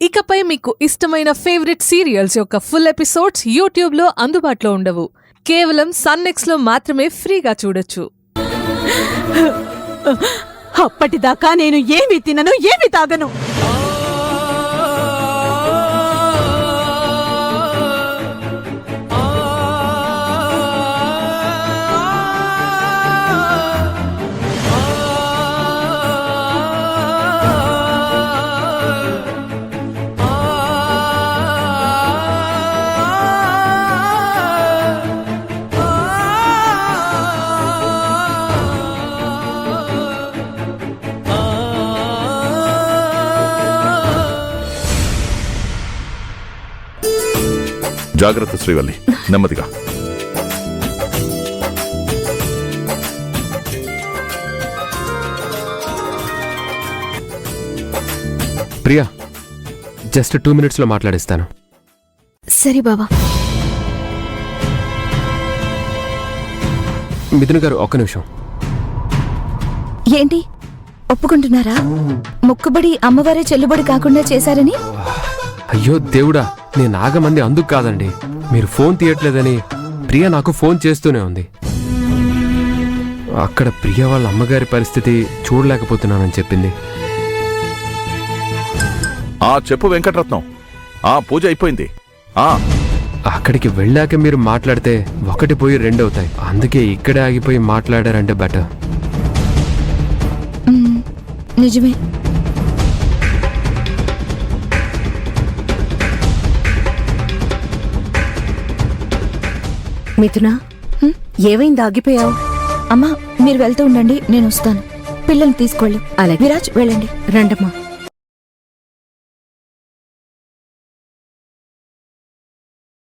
ఇకపై మీకు ఇష్టమైన ఫేవరెట్ సీరియల్స్ యొక్క ఫుల్ ఎపిసోడ్స్ యూట్యూబ్లో అందుబాటులో ఉండవు. కేవలం సన్నెక్స్లో మాత్రమే ఫ్రీగా చూడొచ్చు. అప్పటిదాకా నేను ఏమి తినను, ఏమి తాగను. జాగ్రత్త శ్రీవల్లి, నెమ్మదిగా. ప్రియా, జస్ట్ 2 minutesలో మాట్లాడిస్తాను. సరే బావా. మిథున్ గారు, ఒక్క నిమిషం. ఏంటి ఒప్పుకుంటున్నారా? మొక్కుబడి అమ్మవారే చెల్లుబడి కాకుండా చేశారని? అయ్యో దేవుడా, నేను ఆగమంది అందుకు కాదండి. మీరు ఫోన్ తీయట్లేదని ప్రియ నాకు ఫోన్ చేస్తూనే ఉంది. అక్కడ ప్రియ వాళ్ళ అమ్మగారి పరిస్థితి చూడలేకపోతున్నానని చెప్పింది. చెప్పు వెంకటరత్నం, పూజ అయిపోయింది. అక్కడికి వెళ్ళాక మీరు మాట్లాడితే 1 పోయి 2 అవుతాయి. అందుకే ఇక్కడే ఆగిపోయి మాట్లాడారంటే బెటర్. నిజమే. మిథునా, ఏమైంది ఆగిపోయావు? అమ్మా, మీరు వెళ్తూ ఉండండి, నేను వస్తాను. పిల్లల్ని తీసుకెళ్ళు. అలాగే. విరాజ్, వెళ్ళండి. రండమ్మా.